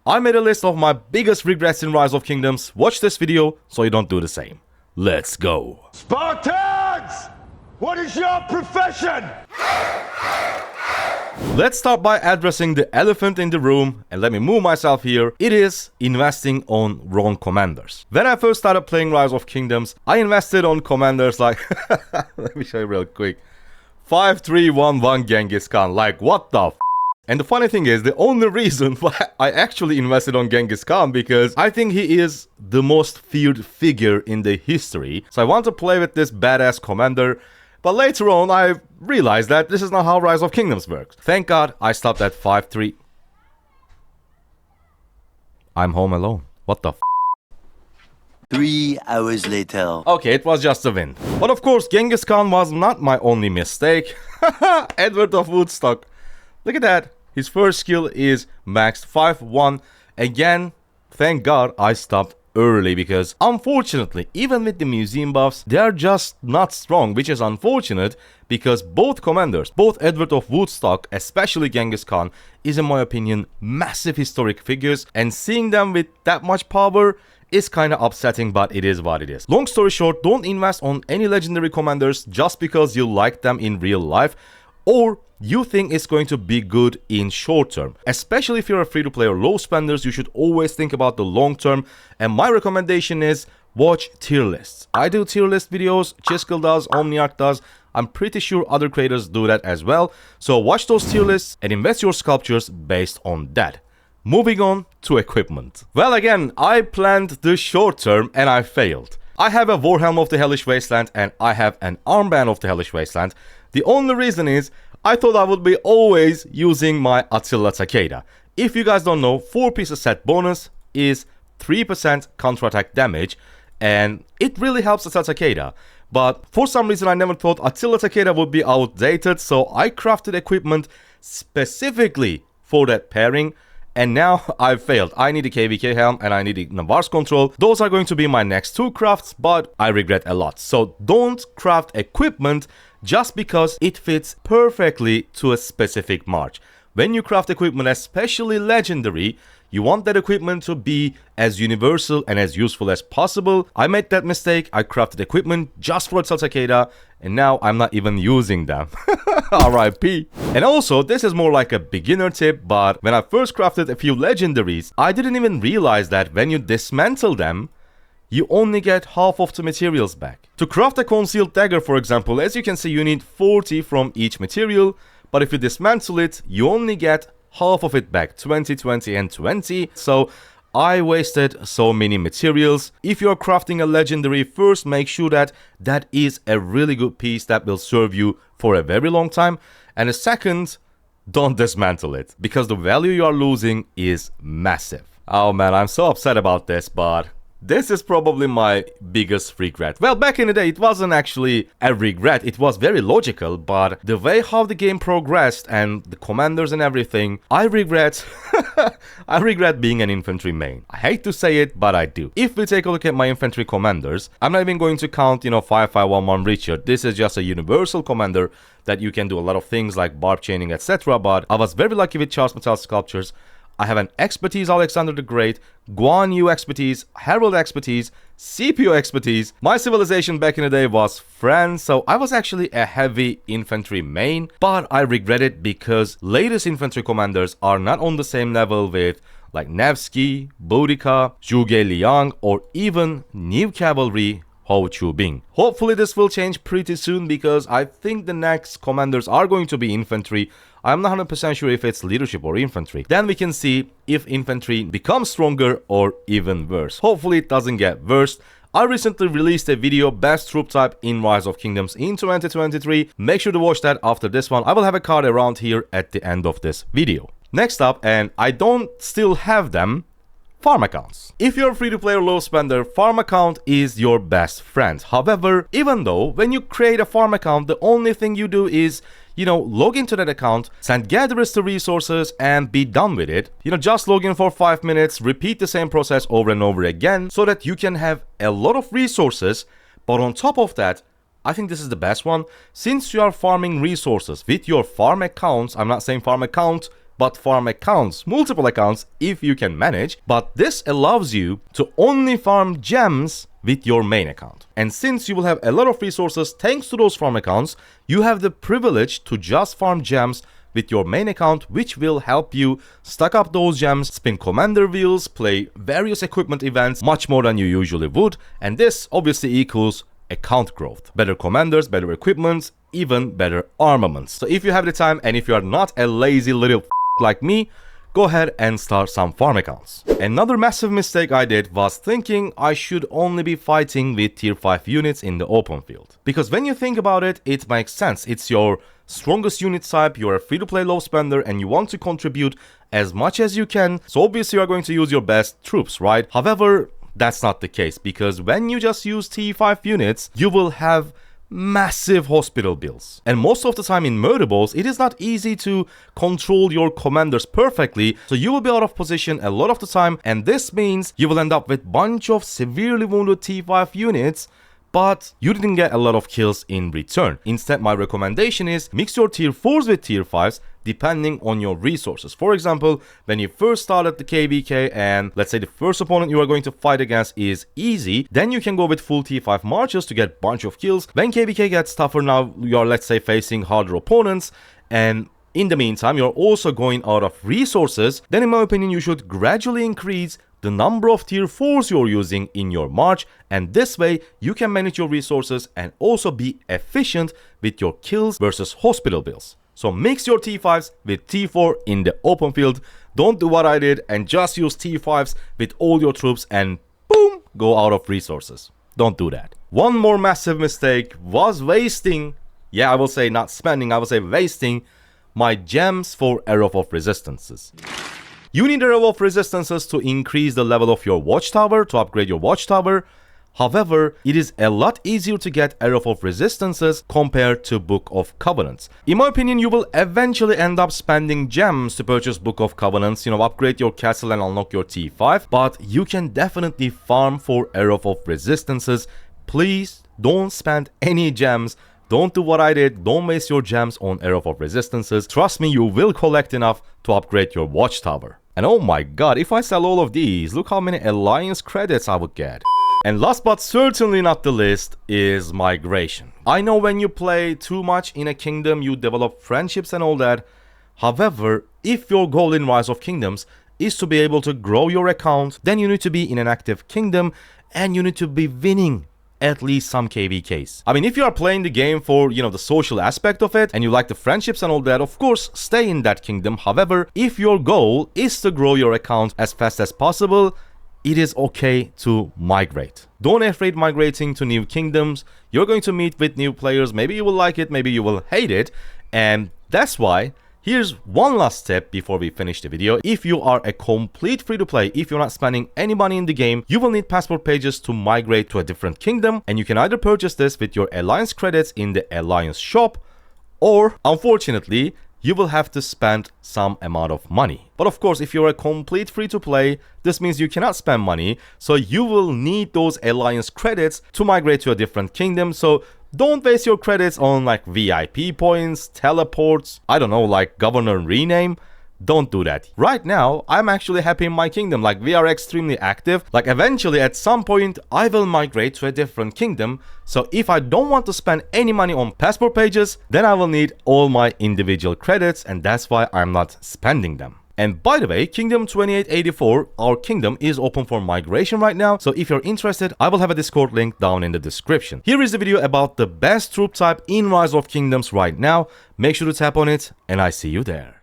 I made a list of my biggest regrets in Rise of Kingdoms. Watch this video so you don't do the same. Let's go. Spartans! What is your profession? Let's start by addressing the elephant in the room, and let me move myself here. It is investing on wrong commanders. When I first started playing Rise of Kingdoms, I invested on commanders like let me show you real quick. 5311 Genghis Khan, like what the f. And the funny thing is, the only reason why I actually invested on Genghis Khan because I think he is the most feared figure in the history. So I want to play with this badass commander. But later on, I realized that this is not how Rise of Kingdoms works. Thank God I stopped at 5-3. I'm home alone. What the f? 3 hours later. Okay, it was just a win. But of course, Genghis Khan was not my only mistake. Edward of Woodstock. Look at that. His first skill is maxed 5-1. Again, thank God I stopped early because unfortunately, even with the museum buffs, they are just not strong, which is unfortunate because both commanders, both Edward of Woodstock, especially Genghis Khan, is in my opinion massive historic figures, and seeing them with that much power is kinda upsetting, but it is what it is. Long story short, don't invest on any legendary commanders just because you like them in real life or you think it's going to be good in short term. Especially if you're a free-to-play or low spenders, you should always think about the long term, and my recommendation is watch tier lists. I do tier list videos, Chiskel does, Omniarch does, I'm pretty sure other creators do that as well. So watch those tier lists and invest your sculptures based on that. Moving on to equipment. Well, again, I planned the short term and I failed. I have a Warhelm of the Hellish Wasteland and I have an armband of the Hellish Wasteland. The only reason is I thought I would be always using my Attila Takeda. If you guys don't know, 4 pieces set bonus is 3% counterattack damage, and it really helps Attila Takeda. But for some reason I never thought Attila Takeda would be outdated, so I crafted equipment specifically for that pairing. And now I've failed. I need a KVK helm and I need a Navarre's control. Those are going to be my next 2 crafts, but I regret a lot. So don't craft equipment just because it fits perfectly to a specific march. When you craft equipment, especially legendary, you want that equipment to be as universal and as useful as possible. I made that mistake. I crafted equipment just for Attila Takeda, and now I'm not even using them. RIP. And also, this is more like a beginner tip, but when I first crafted a few legendaries, I didn't even realize that when you dismantle them, you only get half of the materials back. To craft a concealed dagger, for example, as you can see, you need 40 from each material, but if you dismantle it, you only get half of it back, 20, 20, and 20. So I wasted so many materials. If you're crafting a legendary, first make sure that that is a really good piece that will serve you for a very long time. And the second, don't dismantle it, because the value you are losing is massive. Oh man, I'm so upset about this, but this is probably my biggest regret. Well, back in the day, it wasn't actually a regret. It was very logical, but the way how the game progressed and the commanders and everything, I regret I regret being an infantry main. I hate to say it, but I do. If we take a look at my infantry commanders, I'm not even going to count, 5511 Richard. This is just a universal commander that you can do a lot of things like barb chaining, etc. But I was very lucky with Charles Martel sculptures. I have an expertise Alexander the Great, Guan Yu expertise, Herald expertise, Scipio expertise. My civilization back in the day was France, so I was actually a heavy infantry main, but I regret it because latest infantry commanders are not on the same level with like Nevsky, Boudica, Zhuge Liang, or even new cavalry Hou Chu-bing. Hopefully this will change pretty soon because I think the next commanders are going to be infantry. I'm not 100% sure if it's leadership or infantry. Then we can see if infantry becomes stronger or even worse. Hopefully it doesn't get worse. I recently released a video, best troop type in Rise of Kingdoms in 2023. Make sure to watch that after this one. I will have a card around here at the end of this video. Next up, and I don't still have them, farm accounts. If you're a free-to-play or low spender, farm account is your best friend. However, even though when you create a farm account, the only thing you do is log into that account, send gatherers to resources, and be done with it. Just log in for 5 minutes, repeat the same process over and over again so that you can have a lot of resources. But on top of that, I think this is the best one. Since you are farming resources with your farm accounts, I'm not saying farm account but farm accounts, multiple accounts if you can manage, but this allows you to only farm gems with your main account. And since you will have a lot of resources thanks to those farm accounts, you have the privilege to just farm gems with your main account, which will help you stack up those gems, spin commander wheels, play various equipment events much more than you usually would, and this obviously equals account growth. Better commanders, better equipment, even better armaments. So if you have the time and if you are not a lazy little like me, go ahead and start some farm accounts. Another massive mistake I did was thinking I should only be fighting with tier 5 units in the open field. Because when you think about it, it makes sense. It's your strongest unit type, you're a free-to-play low spender, and you want to contribute as much as you can, so obviously you are going to use your best troops, right? However, that's not the case, because when you just use T5 units, you will have massive hospital bills. And most of the time in murder balls, it is not easy to control your commanders perfectly, so you will be out of position a lot of the time, and this means you will end up with bunch of severely wounded T5 units, but you didn't get a lot of kills in return. Instead, my recommendation is mix your tier 4s with tier 5s depending on your resources. For example, when you first started the KVK and let's say the first opponent you are going to fight against is easy, then you can go with full T5 marches to get bunch of kills. When KVK gets tougher, now you are, let's say, facing harder opponents, and in the meantime you're also going out of resources, then in my opinion you should gradually increase the number of tier 4s you're using in your march, and this way you can manage your resources and also be efficient with your kills versus hospital bills. So mix your T5s with T4 in the open field. Don't do what I did and just use T5s with all your troops and boom, go out of resources. Don't do that. One more massive mistake was wasting, yeah, I will say not spending, I will say wasting my gems for Arrow of Resistances. You need Arrow of Resistances to increase the level of your watchtower, to upgrade your watchtower. However, it is a lot easier to get Arrow of Resistances compared to Book of Covenants. In my opinion, you will eventually end up spending gems to purchase Book of Covenants, upgrade your castle and unlock your T5, but you can definitely farm for Arrow of Resistances. Please don't spend any gems. Don't do what I did. Don't waste your gems on Arrow of Resistances. Trust me, you will collect enough to upgrade your watchtower. And oh my god, if I sell all of these, look how many alliance credits I would get. And last but certainly not the least is migration. I know when you play too much in a kingdom, you develop friendships and all that. However, if your goal in Rise of Kingdoms is to be able to grow your account, then you need to be in an active kingdom and you need to be winning at least some KVKs. I mean, if you are playing the game for, the social aspect of it and you like the friendships and all that, of course, stay in that kingdom. However, if your goal is to grow your account as fast as possible, it is okay to migrate. Don't afraid migrating to new kingdoms. You're going to meet with new players. Maybe you will like it, maybe you will hate it. And that's why here's one last step before we finish the video. If you are a complete free-to-play, if you're not spending any money in the game, you will need passport pages to migrate to a different kingdom, and you can either purchase this with your alliance credits in the alliance shop, or unfortunately, you will have to spend some amount of money. But of course, if you're a complete free-to-play, this means you cannot spend money, so you will need those alliance credits to migrate to a different kingdom. So don't waste your credits on like VIP points, teleports, I don't know, like governor rename. Don't do that. Right now, I'm actually happy in my kingdom. Like, we are extremely active. Like, eventually, at some point, I will migrate to a different kingdom. So if I don't want to spend any money on passport pages, then I will need all my individual credits, and that's why I'm not spending them. And by the way, Kingdom 2884, our kingdom, is open for migration right now. So if you're interested, I will have a Discord link down in the description. Here is the video about the best troop type in Rise of Kingdoms right now. Make sure to tap on it, and I see you there.